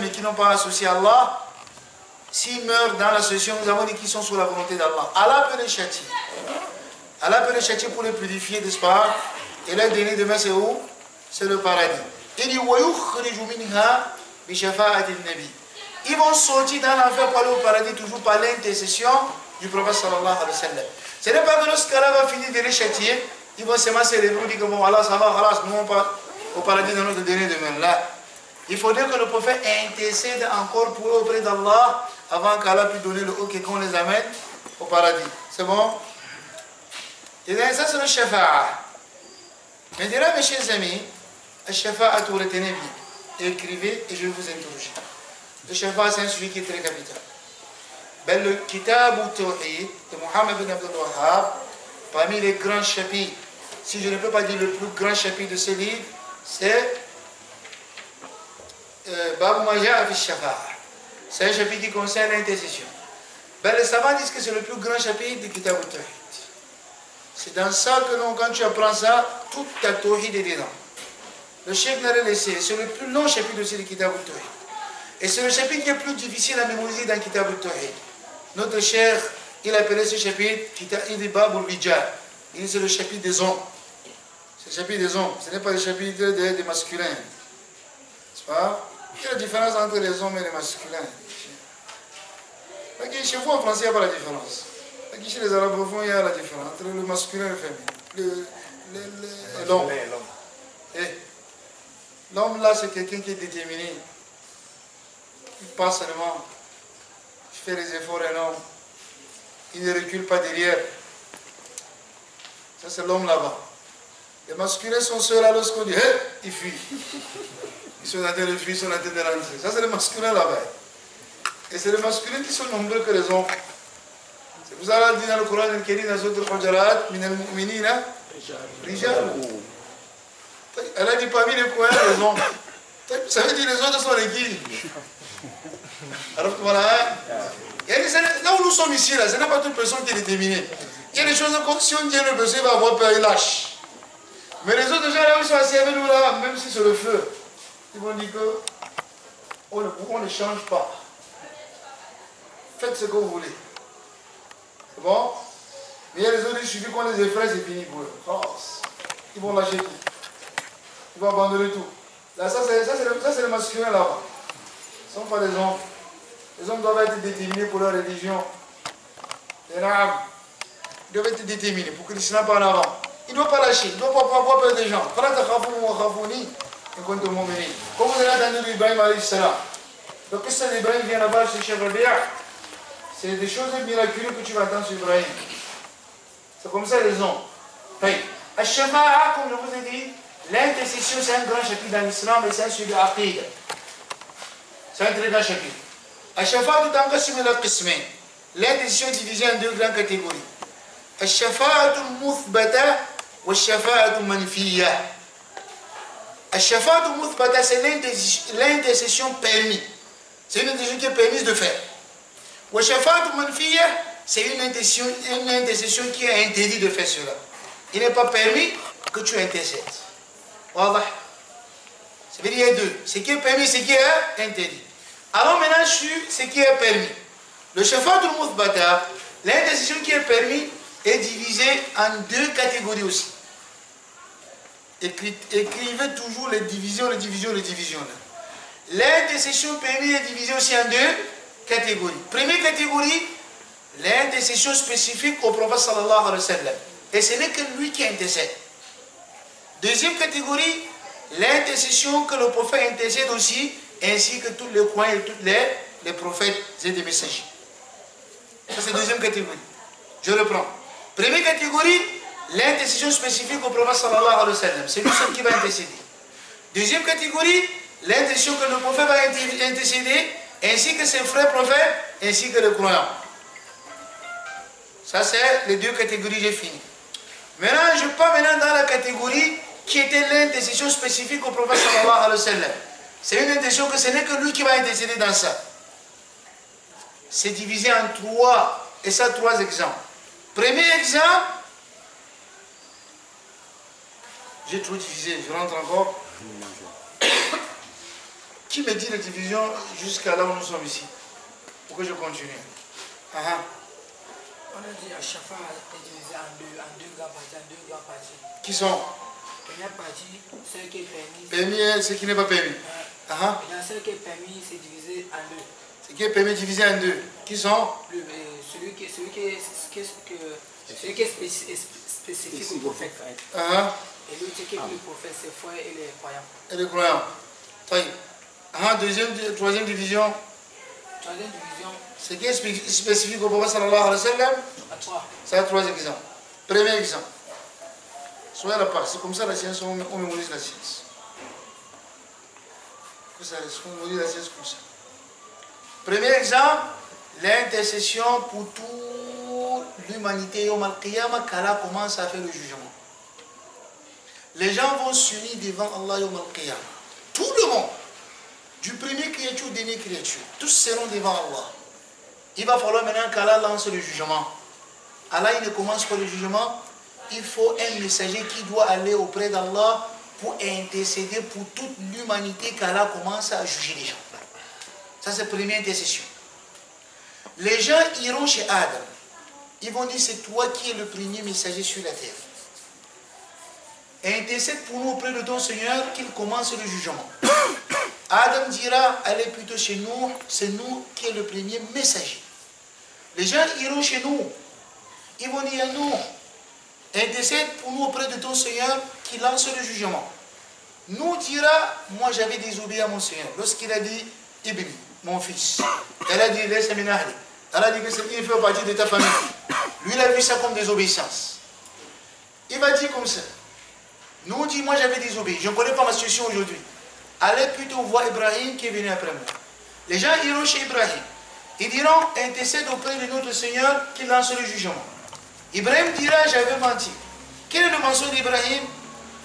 mais qui n'ont pas associé Allah, s'ils meurent dans l'association, nous avons dit qu'ils sont sous la volonté d'Allah. Allah peut les châtier. Allah peut les châtier pour les purifier, n'est-ce pas? Et leur dernier demain, c'est où? C'est le paradis. Il dit ils vont sortir dans l'enfer pour aller au paradis toujours par l'intercession du prophète sallallahu alayhi wa sallam. Ce n'est pas que lorsqu'Allah va finir de les châtier, ils vont seulement se lever et dire que bon, Allah, ça va, nous on part au paradis dans notre dernier demain. Là, il faudrait que le prophète intercède encore pour eux auprès d'Allah avant qu'Allah puisse donner le OK qu'on les amène au paradis. C'est bon? Et ça, c'est le shafa'a. Maintenant, mes chers amis, le shafa'a, tout retenez bien. Écrivez et je vais vous interroger. Le shafa'a, c'est un sujet qui est très capital. Ben, le Kitab al-Tawhid de Muhammad ibn Abdul Wahhab, parmi les grands chapitres, si je ne peux pas dire le plus grand chapitre de ce livre, c'est Bab Maja fi Shafa'a. C'est un chapitre qui concerne l'intercession. Ben, les savants disent que c'est le plus grand chapitre du Kitab al-Tawhid. C'est dans ça que non, quand tu apprends ça, toute ta tawhid est dedans. Le cheikh n'a rien laissé. C'est le plus long chapitre aussi du Kitab al-Tawhid. Et c'est le chapitre qui est plus difficile à mémoriser dans Kitab al-Tawhid. Notre cheikh, il appelait ce chapitre il dit Bab al-Rijal. Il dit c'est le chapitre des hommes. C'est le chapitre des hommes. Ce n'est pas le chapitre des masculins. C'est pas? Quelle est la différence entre les hommes et les masculins? Chez vous en français, il n'y a pas la différence. Chez les arabophones, il y a la différence entre le masculin et le féminin. L'homme. L'homme, là, c'est quelqu'un qui est déterminé. Il passe seulement. Il fait les efforts énormes. Il ne recule pas derrière. Ça, c'est l'homme là-bas. Les masculins sont ceux là, lorsqu'on dit, hé, ils fuient. Ils sont en train de fuir, ils sont en train de rentrer. Ça, c'est les masculins là-bas. Et c'est les masculins qui sont nombreux que les hommes. C'est pour ça qu'Allah dit dans le Coran, elle a dit parmi les coins, les hommes. Ça veut dire les autres sont les guides. Alors voilà. Là où nous sommes ici, là, ce n'est pas toute personne qui est déterminée. Il y a des choses comme si on dit le monsieur va avoir peur, il lâche. Mais les autres gens là où ils sont assis avec nous là, même si c'est le feu, ils vont dire que on ne change pas. Faites ce que vous voulez. C'est bon? Mais il y a les autres, il suffit qu'on les effraie, c'est fini pour eux. Oh, ils vont lâcher tout. Ils vont abandonner tout. Là, ça c'est le masculin là-bas. Ce ne sont pas les hommes. Les hommes doivent être déterminés pour leur religion. Les rames doivent être déterminés pour que l'islam part en avant. Ils ne doivent pas lâcher. Ils ne doivent pas avoir peur des gens. Comme vous avez entendu d'Ibrahim alayhi salam. Donc, qu'est-ce que l'Ibrahim vient là-bas chez Cheikh Rabia? C'est des choses miraculeuses que tu vas entendre sur Ibrahim. C'est comme ça les hommes. Al-Shafa'a, comme je vous ai dit, l'intercession c'est un grand chapitre dans l'islam et c'est un sujet aqid. C'est un très grand chapitre. Al-Shafa'a tout en cas sur le qismain. L'intercession est divisée en deux grandes catégories. Al-Shafa'atu al-muthbata wa al-Shafa'atu al-manfiyya. Al-Shafa'atu al-muthbata c'est l'intercession permise. C'est une intercession qui est permise de faire. Wa al-Shafa'atu al-manfiyya c'est une intercession qui est interdite de faire cela. Il n'est pas permis que tu intercèdes. Voilà. Ça veut dire qu'il y a deux. Ce qui est permis, ce qui est interdit. Alors maintenant, sur ce qui est permis. Le shafa'atul muthbata, l'intercession qui est permis est divisée en deux catégories aussi. Écrivez toujours les divisions. L'intercession permise est divisée aussi en deux catégories. Première catégorie, l'intercession spécifique au prophète sallallahu alayhi wa sallam. Et ce n'est que lui qui intercède. Deuxième catégorie, l'intercession que le prophète intercède aussi, ainsi que tous les croyants et tous les prophètes et les messagers. Ça c'est la deuxième catégorie. Je reprends. Première catégorie, l'intercession spécifique au prophète sallallahu alayhi wa sallam. C'est lui seul qui va intercéder. Deuxième catégorie, l'intercession que le prophète va intercéder, ainsi que ses frères prophètes, ainsi que les croyants. Ça c'est les deux catégories, j'ai fini. Maintenant, je pars dans la catégorie qui était l'intercession spécifique au prophète sallallahu alayhi wa sallam. C'est une intercession que ce n'est que lui qui va intercéder dans ça. C'est divisé en trois, et ça, trois exemples. Premier exemple, j'ai trop divisé, je rentre encore. Qui me dit la division jusqu'à là où nous sommes ici? Pour que je continue. On a dit à Shafa est divisé en deux grands parties. Qui sont? Première partie, celle qui est permise. Permis et ce qui n'est pas permis. Et dans celle qui est permis, c'est divisé en deux. Ce qui est permis divisé en deux. Qui sont? Celui qui est spécifique au prophète. Et l'autre qui est pour le prophète, c'est foi et les croyants. Et les croyants. Troisième division. Troisième division. Ce qui est spécifique au prophète sallallahu alayhi wa sallam. À trois. C'est à trois exemples. Premier exemple. Soyez la part. C'est comme ça la science, on mémorise la science. On mémorise la science comme ça. Premier exemple, l'intercession pour toute l'humanité au Al-Qiyamah, qu'Allah commence à faire le jugement. Les gens vont s'unir devant Allah au Al-Qiyamah. Tout le monde, du premier créature au dernier créature, tous seront devant Allah. Il va falloir maintenant qu'Allah lance le jugement. Allah, il ne commence pas le jugement. Il faut un messager qui doit aller auprès d'Allah pour intercéder pour toute l'humanité qu'Allah commence à juger les gens. Ça, c'est la première intercession. Les gens iront chez Adam. Ils vont dire, c'est toi qui es le premier messager sur la terre. Et intercède pour nous auprès de ton Seigneur qu'il commence le jugement. Adam dira, allez plutôt chez nous, c'est nous qui est le premier messager. Les gens iront chez nous. Ils vont dire, nous, intercède pour nous auprès de ton Seigneur qui lance le jugement. Nous dira, moi j'avais désobéi à mon Seigneur. Lorsqu'il a dit, Ibn, mon fils. Elle a dit, laisse Minahli. Elle a dit que c'est qu'il fait partie de ta famille. Lui, il a vu ça comme désobéissance. Il va dire comme ça. Nous, on dit, moi j'avais désobéi. Je ne connais pas ma situation aujourd'hui. Allez plutôt voir Ibrahim qui est venu après moi. Les gens iront chez Ibrahim. Ils diront, intercède auprès de notre Seigneur qui lance le jugement. Ibrahim dira, j'avais menti. Quel est le mensonge d'Ibrahim?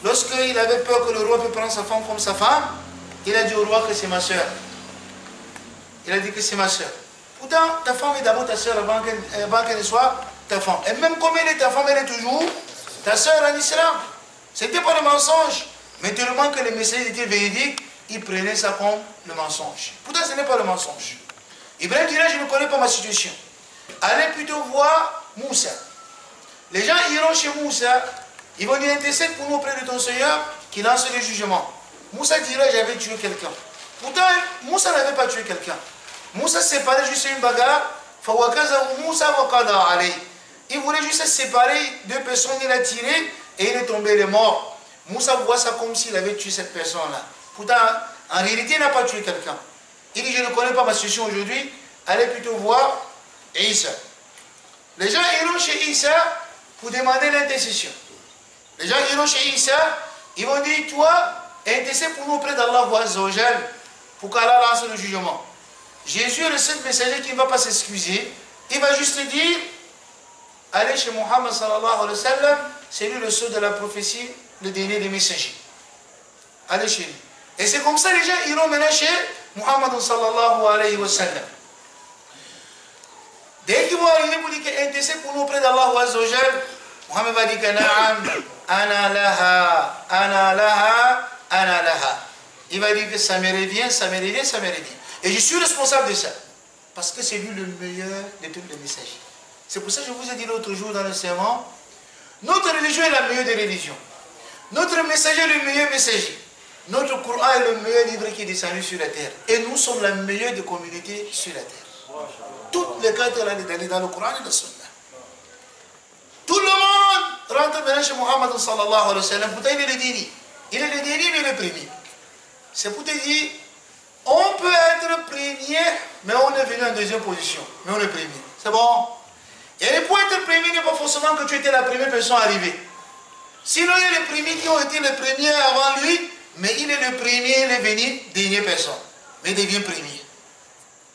Lorsqu'il avait peur que le roi peut prendre sa femme comme sa femme, il a dit au roi que c'est ma soeur. Il a dit que c'est ma soeur. Pourtant, ta femme est d'abord ta soeur avant qu'elle ne soit ta femme. Et même comme elle est ta femme, elle est toujours ta soeur en islam. Ce n'était pas le mensonge. Mais tellement que les messages étaient véridiques, ils prenaient ça comme le mensonge. Pourtant, ce n'est pas le mensonge. Ibrahim dirait, je ne connais pas ma situation. Allez plutôt voir Moussa. Les gens iront chez Moussa. Ils vont dire, intercède pour nous auprès de ton Seigneur qui lance le jugement. Moussa dirait, j'avais tué quelqu'un. Pourtant, Moussa n'avait pas tué quelqu'un. Moussa se séparait juste une bagarre. Il voulait juste se séparer, deux personnes, il a tiré et il est tombé, il est mort. Moussa voit ça comme s'il avait tué cette personne-là. Pourtant, en réalité, il n'a pas tué quelqu'un. Il dit, je ne connais pas ma situation aujourd'hui, allez plutôt voir Issa. Les gens iront chez Issa pour demander l'intercession. Les gens iront chez Issa, ils vont dire, toi, intercède pour nous auprès d'Allah pour qu'Allah lance le jugement. Jésus est le seul messager qui ne va pas s'excuser. Il va juste dire, allez chez Muhammad sallallahu alayhi wa sallam, c'est lui le seul de la prophétie, le dernier des messagers. Allez chez lui. Et c'est comme ça les gens iront maintenant chez Muhammad sallallahu alayhi wa sallam. Dès qu'ils vont arriver pour dire qu'intercède pour nous auprès d'Allah Muhammad va dire que Na'am, ana laha, ana laha, ana laha. Il va dire que ça me revient, ça me revient, ça me revient. Et je suis responsable de ça. Parce que c'est lui le meilleur de tous les messagers. C'est pour ça que je vous ai dit l'autre jour dans le sermon, notre religion est la meilleure des religions. Notre messager est le meilleur messager. Notre Coran est le meilleur livre qui est descendu sur la terre. Et nous sommes la meilleure des communautés sur la terre. Toutes les cartes dans le Coran et dans le Sunna. Tout le monde rentre maintenant chez Muhammad sallallahu alayhi wa sallam. Pourtant il est le dernier. Il est le dernier mais le premier. C'est pour te dire, on peut être premier, mais on est venu en deuxième position. Mais on est premier. C'est bon. Et pour être premier, il n'est pas forcément que tu étais la première personne arrivée. Sinon, il y a les premiers qui ont été les premiers avant lui, mais il est le premier, il est venu, dernière personne. Mais il devient premier.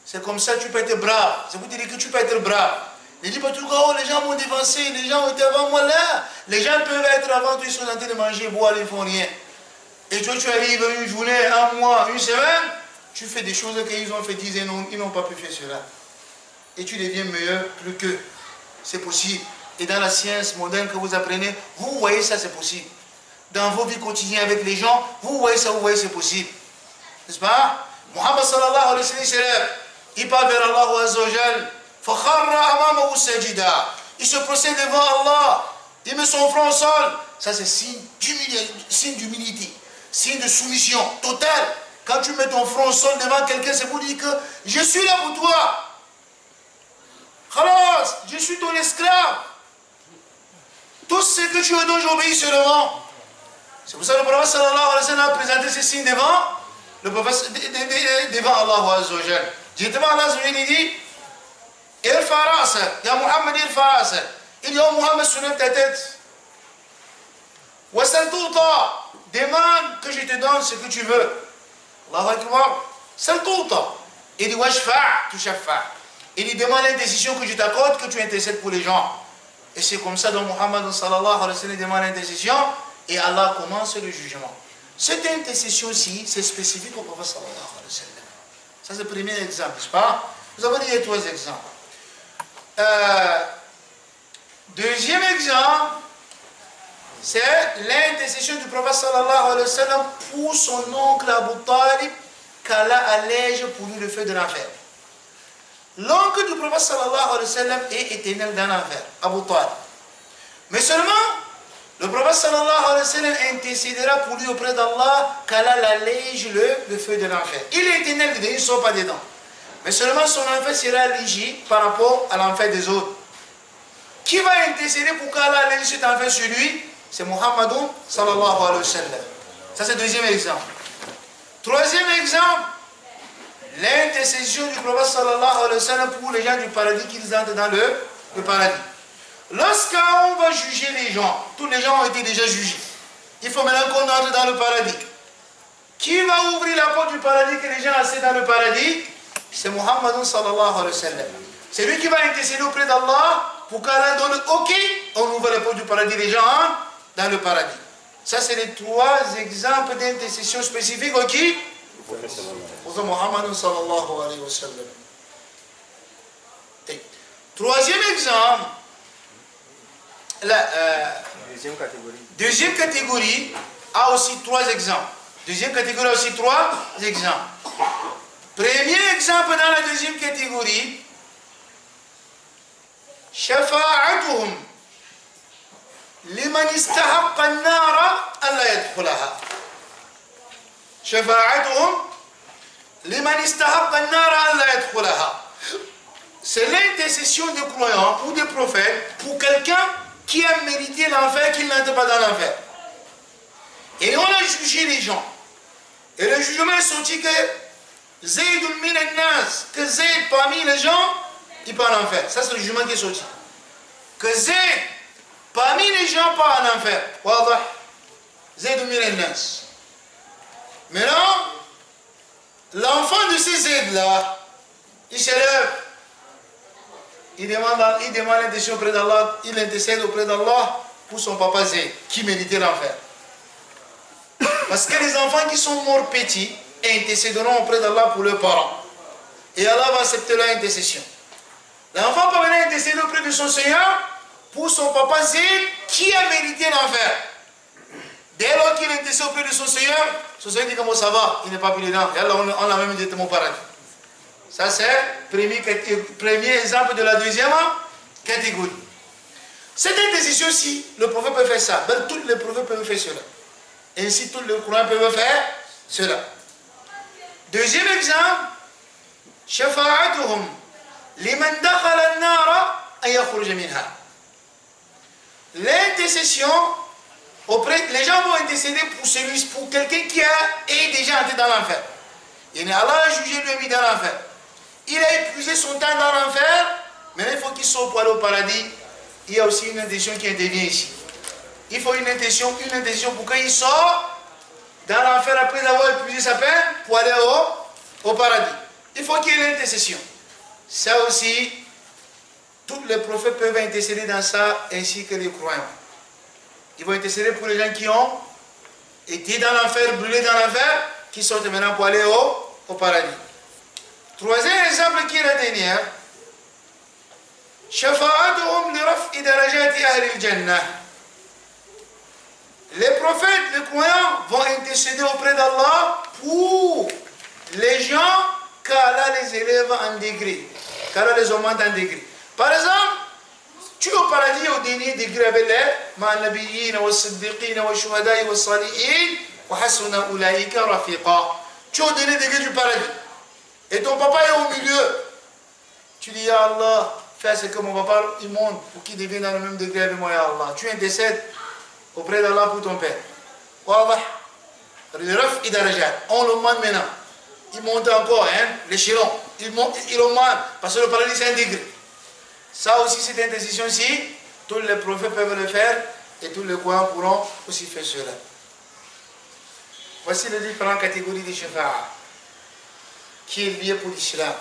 C'est comme ça que tu peux être brave. C'est pour te dire que tu peux être brave. Il dit, oh, les gens m'ont dévancé, les gens ont été avant moi là. Les gens peuvent être avant toi, ils sont en train de manger, boire, ils ne font rien. Et toi, tu arrives une journée, un mois, une semaine, tu fais des choses qu'ils ont fait 10 ans, ils n'ont pas pu faire cela. Et tu deviens meilleur plus qu'eux. C'est possible. Et dans la science moderne que vous apprenez, vous voyez ça, c'est possible. Dans vos vies quotidiennes avec les gens, vous voyez ça, vous voyez c'est possible. N'est-ce pas? Muhammad sallallahu alayhi wa sallam se lève, il part vers Allah azza wa jal, il se procède devant Allah, il met son front au sol. Ça c'est signe d'humilité, signe de soumission totale. Quand tu mets ton front au sol devant quelqu'un, c'est pour dire que je suis là pour toi. Khalas, je suis ton esclave. Tout ce que tu veux, j'obéis seulement. C'est pour ça que le prophète sallallahu alayhi wa sallam a présenté ces signes devant le prophète, devant Allah azza wa jal. Directement Allah azza wa jal dit, irfa ra'sak, ya Muhammad irfa ra'sak. Il dit, oh Muhammad, soulève ta tête. Wasal tu'ta, demande que je te donne ce que tu veux. Allahu akbar. Sal tu'ta. Il dit, washfa' tu shaffa'. Il dit, demande l'intercession que je t'accorde, que tu intercèdes pour les gens. Et c'est comme ça dont Muhammad sallallahu alayhi wa sallam demande l'intercession et Allah commence le jugement. Cette intercession-ci, c'est spécifique au prophète sallallahu alayhi wa sallam. Ça c'est le premier exemple, n'est-ce pas? Nous avons dit 3 exemples. Deuxième exemple, c'est l'intercession du prophète sallallahu alayhi wa sallam pour son oncle Abu Talib, qu'Allah allège pour lui le feu de l'enfer. L'oncle du prophète sallallahu alayhi wa sallam est éternel dans l'enfer, Abu Talib. Mais seulement, le prophète sallallahu alayhi wa sallam intercédera pour lui auprès d'Allah, qu'Allah l'allège le feu de l'enfer. Il est éternel dedans, il ne sort pas dedans. Mais seulement son enfer sera allégé par rapport à l'enfer des autres. Qui va intercéder pour qu'Allah allège cet enfer sur lui? C'est Muhammadun sallallahu alayhi wa sallam. Ça c'est le deuxième exemple. Troisième exemple, l'intercession du prophète sallallahu alayhi wa sallam pour les gens du paradis qu'ils entrent dans le paradis. Lorsqu'on va juger les gens, tous les gens ont été déjà jugés. Il faut maintenant qu'on entre dans le paradis. Qui va ouvrir la porte du paradis que les gens accèdent dans le paradis? C'est Muhammad sallallahu alayhi wa sallam. C'est lui qui va intercéder auprès d'Allah pour qu'Allah donne OK, on ouvre la porte du paradis, les gens entrent dans le paradis. Ça c'est les 3 exemples d'intercession spécifiques au qui? Au Muhammad sallallahu alayhi wa sallam. Troisième exemple, la deuxième catégorie a aussi 3 exemples. Deuxième catégorie a aussi 3 exemples. Premier exemple dans la deuxième catégorie, shafa'atuhum liman istahaqqa an-nara alla yadkhulaha. Shafa'atuhum liman istahaqqa an-nara alla yadkhulaha. C'est l'intercession des croyants ou des prophètes pour quelqu'un qui a mérité l'enfer, qui n'entre pas dans l'enfer. Et on a jugé les gens. Et le jugement est sorti que Zaydul min al-nas, que Zayd parmi les gens, il part en enfer. Ça c'est le jugement qui est sorti. Que Zayd parmi les gens part en enfer. Wadah. Zaydul min al-nas. Maintenant, l'enfant de ces Zayd là, il se lève. Il demande l'intercession auprès d'Allah, il intercède auprès d'Allah pour son papa Zayd, qui méritait l'enfer. Parce que les enfants qui sont morts petits intercéderont auprès d'Allah pour leurs parents. Et Allah va accepter leur intercession. L'enfant peut venir intercéder auprès de son Seigneur pour son papa Zayd, qui a mérité l'enfer. Dès lors qu'il intercède auprès de son Seigneur dit comment ça va, il n'est pas plus dedans. Et Allah, on l'a même dit mon paradis. Ça c'est le premier exemple de la deuxième catégorie. Cette intercession-ci, le prophète peut faire ça. Ben, tous les prophètes peuvent faire cela. Ainsi, tous les croyants peuvent faire cela. Deuxième exemple, shafa'atuhum liman dakhala an-nara an yakhruja minha. L'intercession auprès, les gens vont intercéder pour quelqu'un qui est déjà entré dans l'enfer. Allah a jugé lui mis dans l'enfer. Il a épuisé son temps dans l'enfer, mais il faut qu'il sorte pour aller au paradis. Il y a aussi une intention qui intervient ici. Il faut une intention pour qu'il sorte dans l'enfer après avoir épuisé sa peine pour aller au paradis. Il faut qu'il y ait l'intercession. Ça aussi, tous les prophètes peuvent intercéder dans ça, ainsi que les croyants. Ils vont intercéder pour les gens qui ont été dans l'enfer, brûlés dans l'enfer, qui sortent maintenant pour aller au paradis. Troisième exemple qui est la dernière. Shafa'atuhum li raf'i darajati ahli al-jannah. Les prophètes, les croyants vont intercéder auprès d'Allah pour les gens, qu'Allah les élève en degré, qu'Allah les augmente en degré. Par exemple, tu es au paradis au dernier degré avec les ma'nabiyyin wa siddiqin wa shuhada'i wa salihin wa hasuna ulaika rafiqa. Tu es au dernier degré du paradis. Et ton papa est au milieu. Tu dis, Ya Allah, fais ce que mon papa il monte pour qu'il devienne dans le même degré avec moi, Ya Allah. Tu intercèdes auprès d'Allah pour ton père. Wallah. On le demande maintenant. Il monte encore, hein, l'échelon. Il augmente. Parce que le paradis c'est un degré. Ça aussi, cette intercession-ci, tous les prophètes peuvent le faire et tous les croyants pourront aussi faire cela. Voici les différentes catégories de shafa'a qui est lié pour l'islam.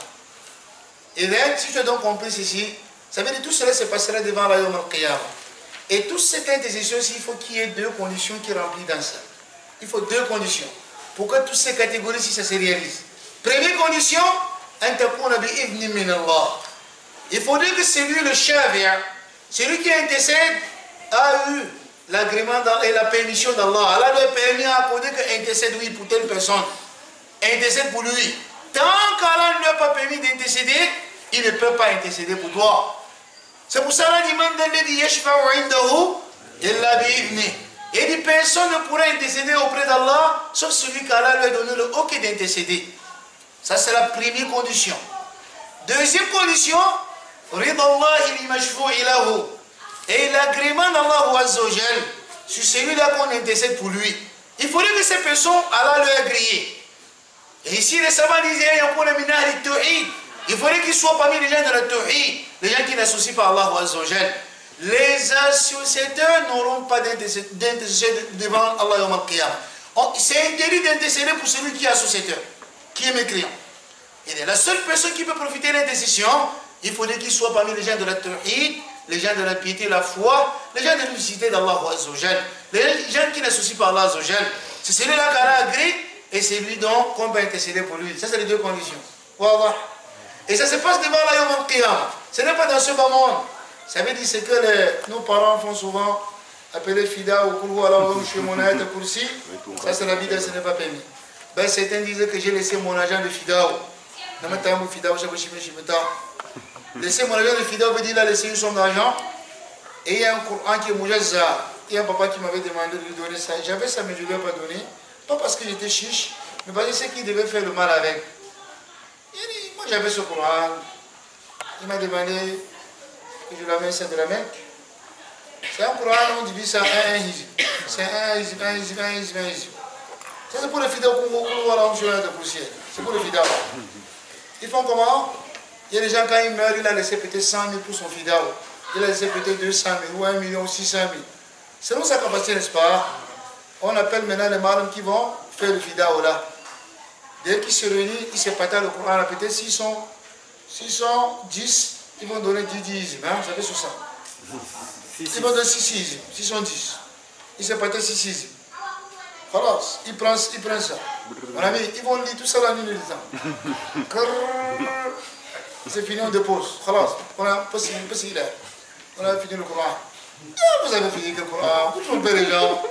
Et là, si tu as donc compris ceci, ça veut dire que tout cela se passera devant la Yom al-Qiyamah. Et toute cette intercession-ci, il faut qu'il y ait deux conditions qui remplissent dans ça. Il faut deux conditions pour que toutes ces catégories-ci, ça se réalise. Première condition, il faudrait que celui, le shafi'a, celui qui intercède, a eu l'agrément et la permission d'Allah. Allah lui a permis à accorder qu'il intercède oui pour telle personne. Intercède pour lui. Tant qu'Allah ne lui a pas permis d'intercéder, il ne peut pas intercéder pour toi. C'est pour ça que l'imam dit et dit personne ne pourra intercéder auprès d'Allah sauf celui qu'Allah lui a donné le OK d'intercéder. Ça c'est la première condition. Deuxième condition, et l'agrément d'Allah Azza wa Jal sur celui-là qu'on intercède pour lui. Il faudrait que ces personnes, Allah lui a agréé. Et ici les savants disaient il faudrait qu'ils soient parmi les gens de la Tawhid, les gens qui n'associent pas Allah Azza wa Jal. Les associateurs n'auront pas d'intercession devant Allah Yawm al-Qiyamah. C'est interdit d'intercéder pour celui qui est associateur, qui est mécréant. Et la seule personne qui peut profiter de l'intercession, il faudrait qu'il soit parmi les gens de la Tawhid, les gens de la piété, la foi, les gens de l'unicité d'Allah Azza wa Jal, les gens qui n'associent pas Allah Azza wa Jal. C'est celui-là qu'Allah agrée et c'est lui donc qu'on va intercéder pour lui. Ça c'est les deux conditions. Voilà. Et ça se passe devant la Yawm al-Qiyamah. Ce n'est pas dans ce bas monde. Ça veut dire ce que nos parents font souvent, appeler Fida ou Koulou Allah ou chez mon ayat Kursi. Ça c'est la vida, ce n'est pas permis. Ben, certains disaient que j'ai laissé mon agent de Fida. Laisser mon agent de Fida veut dire il a laissé une somme d'argent. Et il y a un Coran qui est Moujazza. Il y a un papa qui m'avait demandé de lui donner ça. J'avais ça, mais je ne lui ai pas donné. Pas parce que j'étais chiche, mais parce que c'est qu'il devait faire le mal avec. Il dit, moi j'avais ce Coran. Il m'a demandé que je l'amène ça de la Mecque. C'est un Coran, on divise ça en un hizib. C'est un hizib. Ça c'est pour les fidèles c'est pour les fidèles. Ils font comment? Il y a des gens quand ils meurent, il a laissé peut-être 100 000 pour son fidèle. Il a laissé peut-être 200 000 ou 1 million ou 600 000. Selon sa capacité, n'est-ce pas? On appelle maintenant les malins qui vont faire le fidèle là. Dès qu'ils se réunissent, ils se partagent le Coran. Peut-être s'ils sont 10, ils vont donner 10 hein? Vous savez sur ça. Ils vont donner 6 s'ils sont 10. Ils se partagent 6. Voilà, ils prennent ça. Mon ami, ils vont lire tout ça la nuit de temps. C'est fini, on dépose. Voilà, on a possible. On a fini le Coran. Vous avez fini le Coran, vous trompez les gens.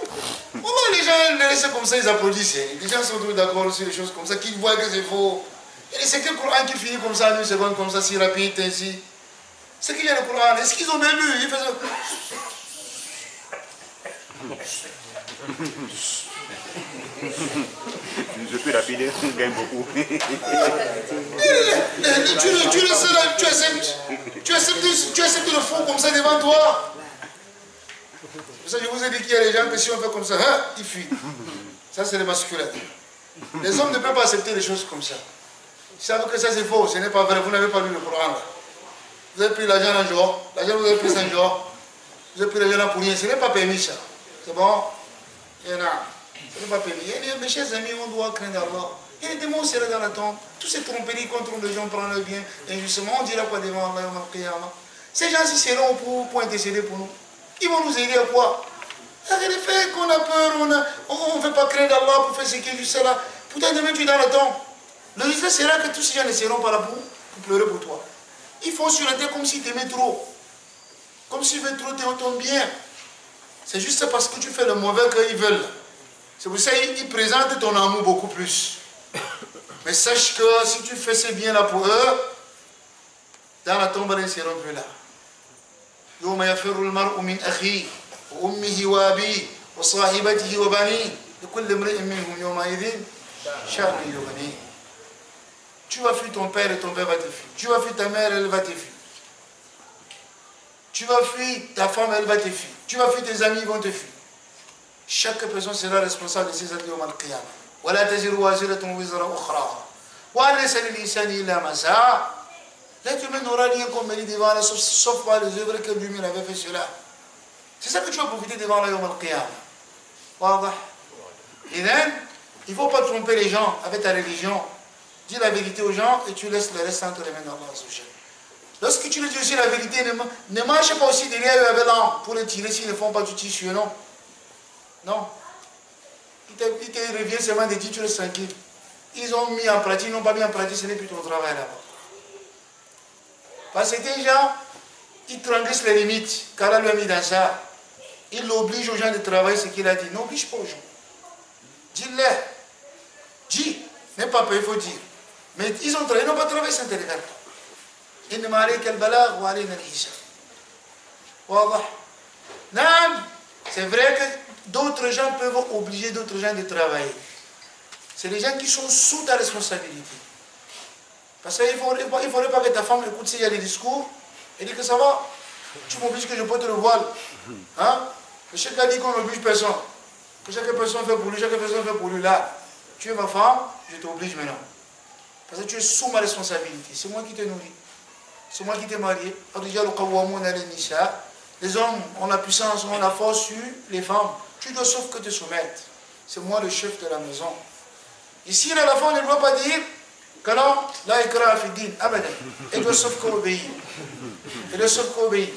Les gens les laissent comme ça, ils applaudissent. Les gens sont tous d'accord sur les choses comme ça, qu'ils voient que c'est faux. Et c'est que le Coran qui finit comme ça, en une seconde, comme ça, si rapide, ainsi. C'est qu'il y a le Coran. Est-ce qu'ils ont bien lu? Ils faisaient... Je peux rapider, on gagne beaucoup. Tu acceptes le fond comme ça devant toi. Je vous ai dit qu'il y a des gens que si on fait comme ça, hein, ils fuient. Ça c'est les masculins. Les hommes ne peuvent pas accepter des choses comme ça. Ils savent que ça c'est faux, ce n'est pas vrai, vous n'avez pas lu le Coran. Vous avez pris l'argent un jour, l'argent vous avez pris 5 jours, vous avez pris l'argent pour rien, ce n'est pas permis ça. C'est bon? Il y en a. Ce n'est pas permis. Mes chers amis, on doit craindre Allah. Il y a des démons serrés dans la tombe. Tous ces tromperies contre les gens prennent le bien. Et justement, on dira quoi devant Allah? Ces gens-ci seront pour intercéder pour nous. Ils vont nous aider à quoi? Regardez le fait qu'on a peur, on ne veut pas craindre Allah pour faire ce qui est juste là. Pourtant, demain, tu es dans la tombe. Le résultat sera que tous ces gens ne seront pas là pour pleurer pour toi. Ils font sur la terre comme s'ils t'aimaient trop. Comme s'ils veulent trop ton bien. C'est juste parce que tu fais le mauvais qu'ils veulent. C'est pour ça qu'ils présentent ton amour beaucoup plus. Mais sache que si tu fais ce bien-là pour eux, dans la tombe, ils ne seront plus là. يوم يفر المرء من أخيه وأمه وأبيه وصاحبته وبنيه لكل امرئ منهم يومئذ شأن يغنيه. Tu vas fuir ton père et ton père va te fuir. Tu vas fuir ta mère, elle va te fuir. Tu vas fuir ta femme, elle va te fuir. Tu vas fuir tes amis, ils vont te fuir. Chaque personne sera responsable de ses actes au Mal-Qiyamah. ولا تزر وازرة وزر أخرى وليس للإنسان إلا ما سعى. L'être humain n'aura rien comme mérite devant Allah, sauf par les œuvres que lui-même avait fait cela. C'est ça que tu vas profiter devant Allah Yawm al-Qiyamah. Et then, il ne faut pas tromper les gens avec ta religion. Dis la vérité aux gens et tu laisses le reste entre les mains d'Allah. Lorsque tu leur dis aussi la vérité, ne marche pas aussi derrière eux avec l'arme pour les tirer s'ils ne font pas du tissu, non. Non. Il te revient seulement de dire tu restes tranquille. Ils ont mis en pratique, ils n'ont pas mis en pratique, ce n'est plus ton travail là-bas. Parce que des gens, ils transgressent les limites, car Allah lui a mis dans ça. Il oblige aux gens de travailler ce qu'il a dit. N'oblige pas aux gens. Dis-leur. Dis. Même pas peur, il faut dire. Mais ils ont travaillé, ils n'ont pas travaillé, ça ne te regarde pas. إنما عليك البلاغ وعلينا الحساب. واضح؟ نعم. C'est vrai que d'autres gens peuvent obliger d'autres gens de travailler. C'est les gens qui sont sous ta responsabilité. Parce qu'il ne faudrait pas que ta femme écoute s'il y a des discours et dit que ça va, tu m'obliges que je porte le voile. Hein? Que chacun dit qu'on n'oblige personne. Que chaque personne fait pour lui, chaque personne fait pour lui. Là, tu es ma femme, je t'oblige maintenant. Parce que tu es sous ma responsabilité. C'est moi qui te nourris. C'est moi qui t'ai marié. Les hommes ont la puissance, ont la force sur les femmes. Tu dois sauf que te soumettre. C'est moi le chef de la maison. Ici, là, la femme ne doit pas dire que non, là, ikra fi din, abadan. Elle doit sauf qu'obéir. Elle doit sauf qu'obéir.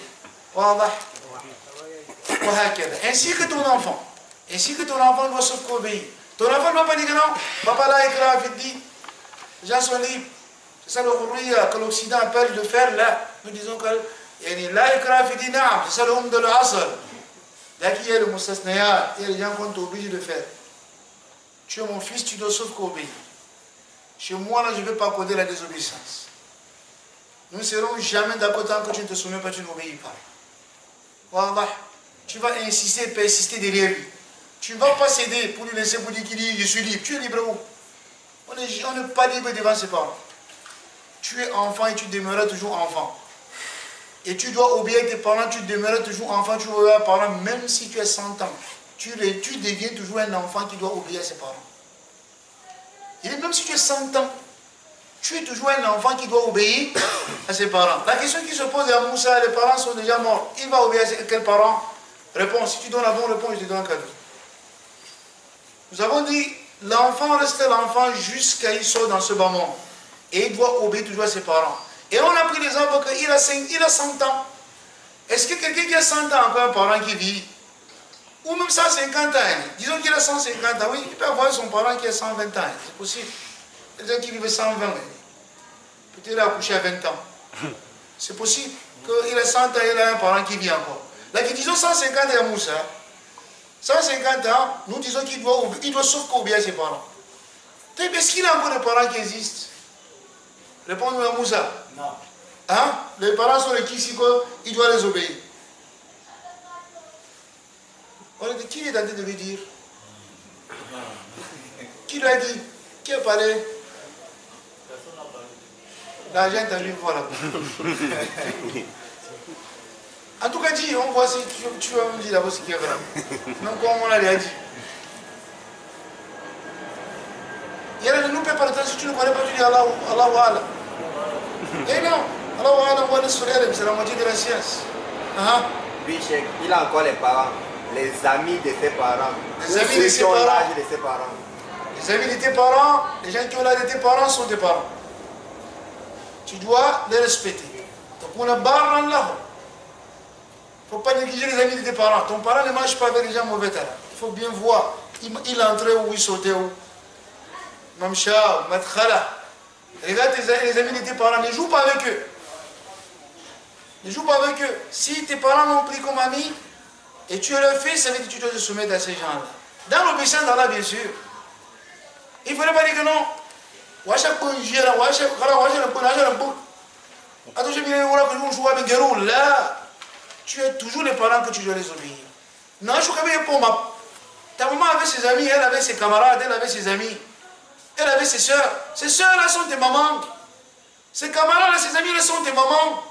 Ainsi que ton enfant. Ainsi que ton enfant doit sauf qu'obéir. Ton enfant ne doit pas dire que non, papa, là, ikra fi din. Les gens sont libres. C'est ça le hurriya que l'Occident appelle de faire là. Nous disons que là, ikra fi din, c'est ça le de l'asr. Là, qui est le mustasnaya, il y a des gens qu'on t'oblige de faire. Tu es mon fils, tu dois sauf qu'obéir. Chez moi, là, je ne vais pas accorder la désobéissance. Nous ne serons jamais d'accord tant que tu ne te soumets pas, tu n'obéis pas. Voilà. Tu vas insister, persister derrière lui. Tu ne vas pas céder pour lui laisser pour dire qu'il dit je suis libre. Tu es libre où? On n'est pas libre devant ses parents. Tu es enfant et tu demeureras toujours enfant. Et tu dois obéir tes parents, tu demeureras toujours enfant, tu obéis à tes parents, même si tu as 100 ans. Tu deviens toujours un enfant qui doit obéir à ses parents. Et même si tu as 100 ans, tu es toujours un enfant qui doit obéir à ses parents. La question qui se pose à Moussa, les parents sont déjà morts. Il va obéir à quels parents? Réponse, si tu donnes la bonne réponse, je te donne un cadeau. Nous avons dit, l'enfant reste l'enfant jusqu'à il sort dans ce bas monde. Et il doit obéir toujours à ses parents. Et on a pris l'exemple qu'il a 100 ans. Est-ce que quelqu'un qui a 100 ans a encore un parent qui vit? Ou même 150 ans. Disons qu'il a 150 ans. Oui, il peut avoir son parent qui a 120 ans. C'est possible. Il y a des gens qui vivent 120 ans. Peut-être qu'il a accouché à 20 ans. C'est possible qu'il a 100 ans et il a un parent qui vit encore. Là, disons 150 ans à Moussa. 150 ans, nous disons qu'il doit sauf qu'obéir à ses parents. Est-ce qu'il a encore des parents qui existent? Répondez-nous à Moussa. Non. Hein? Les parents sont les qui ici, il doit les obéir. Qui est en train de lui dire? Qui lui a dit? Qui a parlé? L'argent est à lui, voilà. En tout cas, dis, on voit si tu vas me dire d'abord ce qui est vrai. Donc, comme on l'a déjà dit. Il y a des nous pas le temps, si tu ne connais pas, tu dis Allah wa Allah. Eh non, Allah wa Allah wa c'est la moitié de la science. Oui, Cheikh, il a encore les parents. Les amis de ses parents. Les amis de ses parents. L'âge de ses parents. Les amis de tes parents, les gens qui ont l'âge de tes parents sont tes parents. Tu dois les respecter. Donc on a barre en là. Il ne faut pas négliger les amis de tes parents. Ton parent ne marche pas avec les gens mauvais talent. Il faut bien voir. Il entrait où, il sautait où. Mamcha, Madkhala. Regarde les amis de tes parents, ne joue pas avec eux. Ne joue pas avec eux. Si tes parents l'ont pris comme ami, et tu le fais, ça veut dire que tu dois te soumettre à ces gens-là. Dans l'obéissance d'Allah, bien sûr. Il ne faudrait pas dire que non. Tu es toujours les parents que tu dois les obéir. Non, je suis pour ma. Ta maman avait ses amis, elle avait ses camarades, elle avait ses amis. Elle avait ses soeurs. Ces soeurs-là sont tes mamans. Ces camarades-là, ses amis-là sont tes mamans.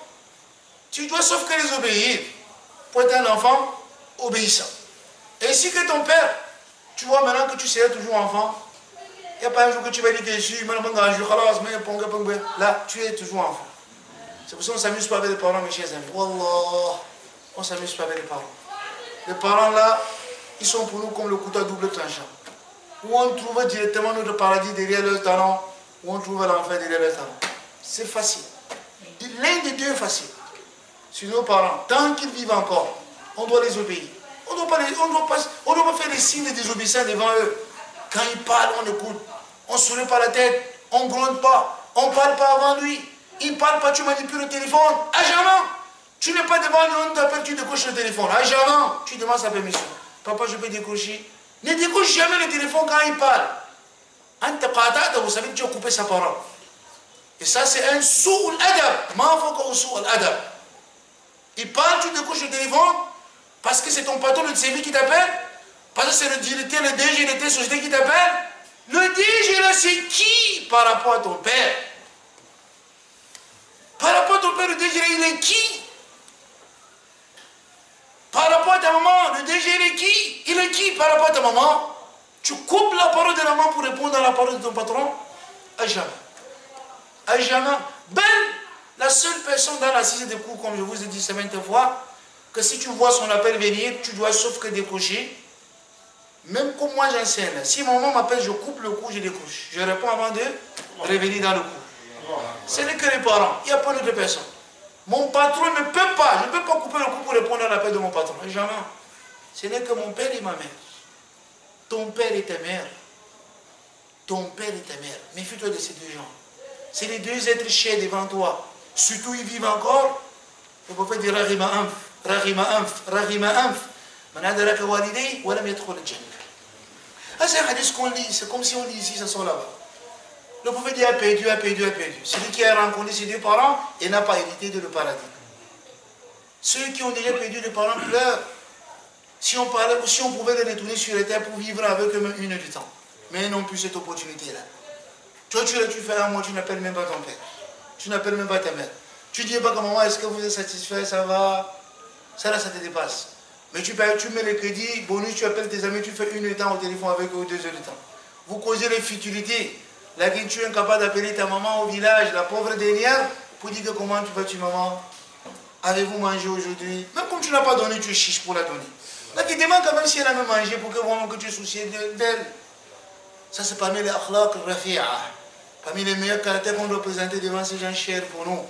Tu dois sauf que les obéir pour être un enfant obéissant. Et ainsi que ton père, tu vois maintenant que tu seras toujours enfant. Il n'y a pas un jour que tu vas dire que je suis, là, tu es toujours enfant. C'est pour ça qu'on ne s'amuse pas avec les parents, mes chers amis. Wallah, on ne s'amuse pas avec les parents. Les parents là, ils sont pour nous comme le couteau à double tranchant. Où on trouve directement notre paradis derrière leur talon, où on trouve l'enfer derrière leur talon. C'est facile. L'un des deux est facile. Sur nos parents, tant qu'ils vivent encore, on doit les obéir. On ne doit pas faire des signes de désobéissance devant eux. Quand ils parlent, on écoute. On ne soulève pas la tête, on ne gronde pas, on ne parle pas avant lui. Il ne parle pas, tu manipules le téléphone. À jamais. Tu n'es pas devant lui, on t'appelle, tu décroches le téléphone. À jamais. Tu demandes sa permission. Papa, je peux décrocher. Ne décroche jamais le téléphone quand il parle. Vous savez que tu as coupé sa parole. Et ça, c'est un soul adab. Il parle, tu décroches le téléphone parce que c'est ton patron de service qui t'appelle, parce que c'est le directeur, le DG de telle société qui t'appelle. Le DG là, c'est qui par rapport à ton père? Par rapport à ton père, le DG là, il est qui? Par rapport à ta maman, le DG il est qui? Il est qui par rapport à ta maman? Tu coupes la parole de la maman pour répondre à la parole de ton patron? À jamais. À jamais. Ben, la seule personne dans l'assise de cours, comme je vous ai dit 70 fois, que si tu vois son appel venir, tu dois sauf que décrocher. Même comme moi j'enseigne, si maman m'appelle, je coupe le cours, je décroche. Je réponds avant de revenir dans le cours. Ce n'est que les parents, il n'y a pas d'autres personnes. Mon patron ne peut pas, je ne peux pas couper le cours pour répondre à l'appel de mon patron. Jamais. Ce n'est que mon père et ma mère. Ton père et ta mère. Ton père et ta mère. Méfie-toi de ces deux gens. C'est les deux êtres chers devant toi. Surtout ils vivent encore. Le prophète dit Rahima anf, Rahima anf, Rahima anf. Manadaraka walidei, walam yadkhul al-jannah. Ah, c'est un hadith qu'on lit, c'est comme si on lit ici, ça sort là-bas. Le prophète dit a perdu, a perdu, a perdu. Celui qui a rencontré ses deux parents et n'a pas hérité de le paradis. Ceux qui ont déjà perdu les parents pleurent. Si on pouvait les retourner sur la terre pour vivre avec eux même une heure du temps. Mais ils n'ont plus cette opportunité-là. Toi, tu fais un mois, tu n'appelles même pas ton père. Tu n'appelles même pas ta mère. Tu dis pas à maman, est-ce que vous êtes satisfait, ça va? Ça là, ça te dépasse. Mais tu mets le crédit, bonus, tu appelles tes amis, tu fais une heure de temps au téléphone avec eux, 2 heures de temps. Vous causez les futilités. Là, tu es incapable d'appeler ta maman au village, la pauvre dernière, pour dire que comment tu vas-tu maman? Avez-vous mangé aujourd'hui? Même comme tu n'as pas donné, tu chiches pour la donner. Là, tu demandes quand même si elle a même mangé pour que vraiment que tu es soucié d'elle. Ça, c'est parmi les akhlaq rafi'a. Parmi les meilleurs caractères qu'on doit présenter devant ces gens chers pour nous.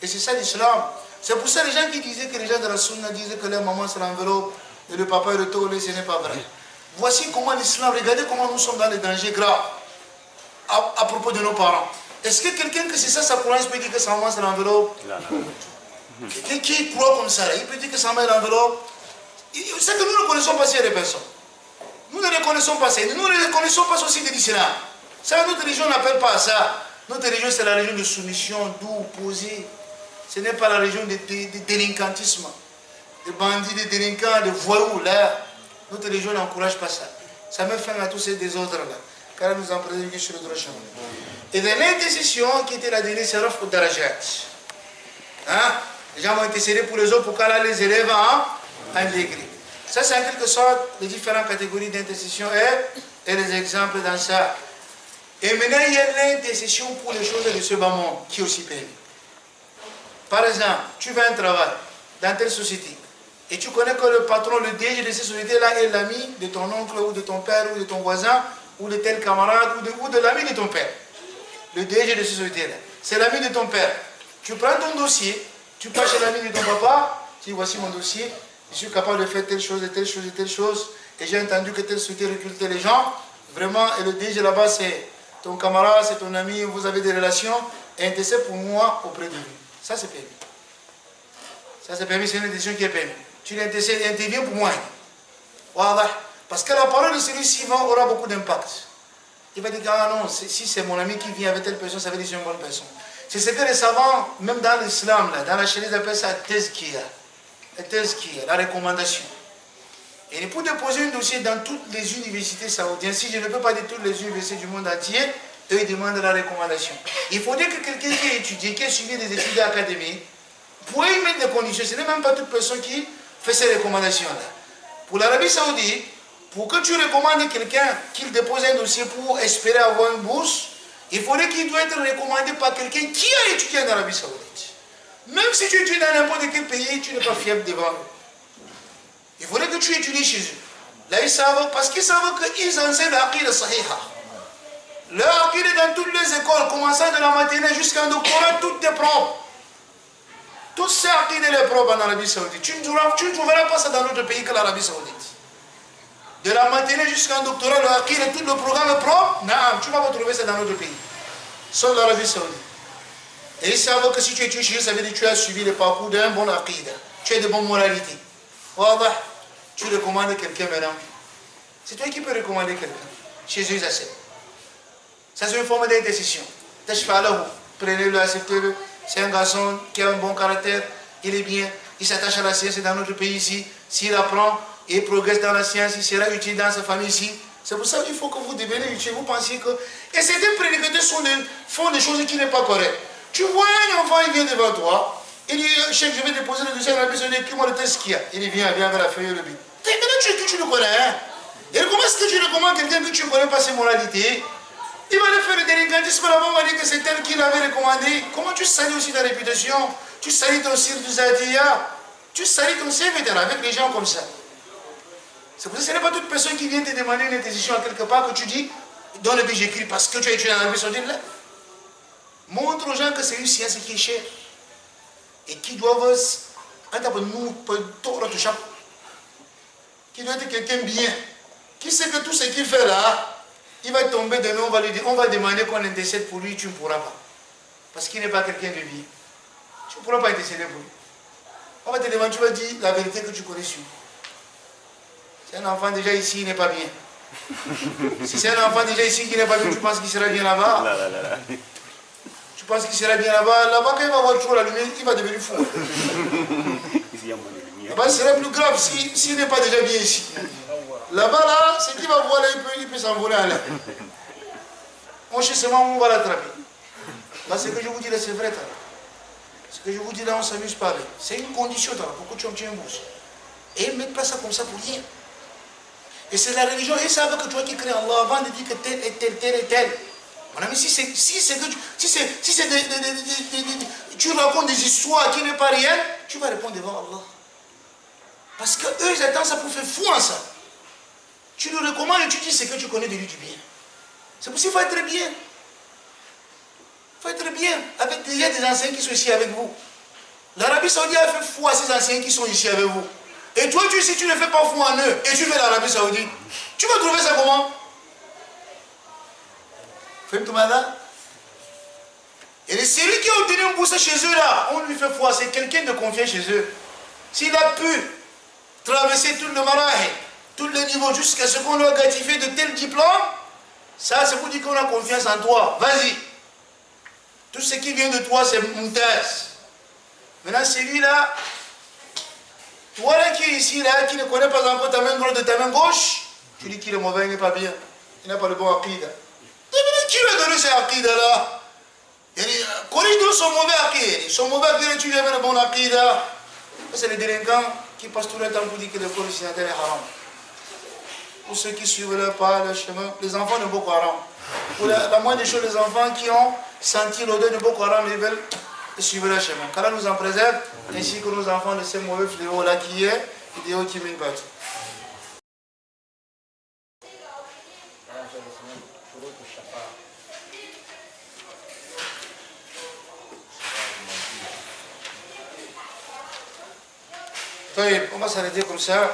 Et c'est ça l'islam. C'est pour ça les gens qui disaient que les gens de la sunna disaient que leur maman c'est l'enveloppe et le papa est le tollé, ce n'est pas vrai. Voici comment l'islam, regardez comment nous sommes dans les dangers graves à propos de nos parents. Est-ce que quelqu'un que c'est ça sa croyance peut dire que sa maman c'est l'enveloppe? Quelqu'un qui croit comme ça, il peut dire que sa maman est l'enveloppe? C'est que nous ne connaissons pas ces personnes. Nous ne les connaissons pas ça. Nous ne les connaissons pas aussi de l'islam. Ça, notre religion n'appelle pas à ça. Notre religion, c'est la religion de soumission, doux, posée. Ce n'est pas la religion de délinquantisme, de bandits, de délinquants, de voyous. Là, notre religion n'encourage pas ça. Ça met fin à tous ces désordres-là. Car elle nous en préserve sur le droit chemin. Et dans l'indécision qui était la dernière, c'est Raf Darajat. Hein? Les gens vont intercéder pour les autres pour qu'Allah les élève en degré. Ça, c'est en quelque sorte les différentes catégories d'intercession et les exemples dans ça. Et maintenant, il y a l'intercession pour les choses de ce bas monde qui est aussi permis. Par exemple, tu veux un travail dans telle société et tu connais que le patron, le DG de cette société-là est l'ami de ton oncle ou de ton père ou de ton voisin ou de tel camarade ou de l'ami de ton père. Le DG de cette société-là, c'est l'ami de ton père. Tu prends ton dossier, tu passes chez l'ami de ton papa, tu dis voici mon dossier, je suis capable de faire telle chose et telle chose et telle chose et j'ai entendu que telle société recrutait les gens. Vraiment, et le DG là-bas, c'est ton camarade, c'est ton ami, vous avez des relations, et intercède pour moi auprès de lui. Ça, c'est permis. Ça, c'est permis, c'est une décision qui est permise. Tu interviens pour moi. Voilà. Parce que la parole de celui-ci aura beaucoup d'impact. il va dire, ah non, si c'est mon ami qui vient avec telle personne, ça veut dire que c'est une bonne personne. C'est ce que les savants, même dans l'islam, dans la charia, ils appellent ça tazkiya. La tazkiya, la recommandation. Et pour déposer un dossier dans toutes les universités saoudiennes, si je ne peux pas dire toutes les universités du monde entier, eux ils demandent la recommandation. Il faudrait que quelqu'un qui a étudié, qui a suivi des études académiques, pourrait y mettre des conditions. Ce n'est même pas toute personne qui fait ces recommandations-là. Pour l'Arabie Saoudite, pour que tu recommandes quelqu'un qu'il dépose un dossier pour espérer avoir une bourse, il faudrait qu'il doit être recommandé par quelqu'un qui a étudié en Arabie Saoudite. Même si tu étudies dans n'importe quel pays, tu n'es pas fiable devant eux. Il faudrait que tu étudies chez eux. Là, ils savent, parce qu'ils savent qu'ils enseignent l'aqid sahiha. Leur aqid est dans toutes les écoles, commençant de la matinée jusqu'à un doctorat, tout est propre. Tout ce aqid est propre en Arabie Saoudite. Tu ne trouveras pas ça dans notre pays que l'Arabie Saoudite. De la matinée jusqu'à un doctorat, le aqid et tout le programme est propre. Non, tu ne vas pas trouver ça dans notre pays. Sauf l'Arabie Saoudite. Et ils savent que si tu étudies chez eux, ça veut dire que tu as suivi le parcours d'un bon aqid. Tu as de bonnes moralités. Voilà. Tu recommandes quelqu'un maintenant. C'est toi qui peux recommander quelqu'un. Chez eux, ils acceptent. Ça, c'est une forme d'intercession. Prenez-le, acceptez-le. C'est un garçon qui a un bon caractère. Il est bien. Il s'attache à la science dans notre pays ici. S'il apprend et progresse dans la science, il sera utile dans sa famille ici. C'est pour ça qu'il faut que vous deveniez utile. Vous pensiez que... Et certains prédicateurs font des choses qui ne sont pas correctes. Tu vois un enfant, il vient devant toi. Il dit, chef, je vais déposer le dossier à la personne qui m'a le test qu'il y a. Il dit, viens avec la feuille et le but. Maintenant, tu le connais, hein? Et comment est-ce que tu recommandes quelqu'un que tu ne connais pas ses moralités? Il va aller faire le délinquantisme là-bas, on va dire que c'est tel qui l'avait recommandé. Comment tu salis aussi ta réputation? Tu salis ton cirque du Zatiya. Tu salis ton CV avec les gens comme ça. C'est pour ça que ce n'est pas toute personne qui vient te demander une décision à quelque part que tu dis, dans le but j'écris parce que tu as étudié dans l'Arabie Saoudite là. Montre aux gens que c'est une science qui est chère. Et qui doivent, qui doit être quelqu'un bien, qui sait que tout ce qu'il fait là, il va tomber demain, on va demander qu'on intercède pour lui, tu ne pourras pas. Parce qu'il n'est pas quelqu'un de bien. Tu ne pourras pas intercéder pour lui. On va te demander, tu vas dire la vérité que tu connais sur lui. C'est un enfant déjà ici, il n'est pas bien. Si c'est un enfant déjà ici qui n'est pas bien, tu penses qu'il sera bien là-bas? Tu penses qu'il sera bien là-bas? Là-bas, quand il va voir toujours la lumière, il va devenir fou. Là-bas, ce serait plus grave s'il n'est pas déjà bien ici. Là-bas, là, ce qu'il va voir là, il peut s'envoler en l'air. On cherche seulement où on va l'attraper. Là, ce que je vous dis là, c'est vrai. Ce que je vous dis là, on ne s'amuse pas avec. C'est une condition pour que tu obtiennes une bourse. Et ils ne mettent pas ça comme ça pour rien. Et c'est la religion, ils savent que toi qui crées Allah avant de dire que tel et tel, tel et tel. Mon ami, tu racontes des histoires qui n'est pas réelles, tu vas répondre devant Allah. Parce qu'eux, ils attendent ça pour faire fou en ça. Tu le recommandes et tu dis ce que tu connais de lui du bien. C'est pour ça qu'il faut être bien. Il faut être bien. Il y a des anciens qui sont ici avec vous. L'Arabie Saoudite a fait fou à ces anciens qui sont ici avec vous. Et toi, si tu ne fais pas fou en eux, et tu fais l'Arabie Saoudite, tu vas trouver ça comment? Et celui qui a obtenu une bourse chez eux là, on lui fait foi, c'est quelqu'un de confiance chez eux. S'il a pu traverser tout le marahé, tous les niveaux, jusqu'à ce qu'on lui a gratifié de tel diplôme, ça c'est pour dire qu'on a confiance en toi. Vas-y. Tout ce qui vient de toi, c'est Moumtaz. Maintenant, celui-là, toi là qui est ici, là, qui ne connaît pas encore ta main droite de ta main gauche, tu dis qu'il est mauvais, il n'est pas bien. Il n'a pas le bon aqid. Qui lui a donné ces aqida là? Corrige donc son mauvais aqid. Son mauvais aqid, tu lui as le bon aqida. C'est les délinquants qui passent tout le temps pour dire que le corps occidental est haram. Pour ceux qui suivent leur pas, leur chemin, les enfants de Boko Haram. Pour la moindre des choses, les enfants qui ont senti l'odeur de Boko Haram, ils veulent suivre leur chemin. Qu'Allah nous en préserve, ainsi que nos enfants de ces mauvais fléaux là qui est, vidéo qui m'est battue. On va s'arrêter comme ça.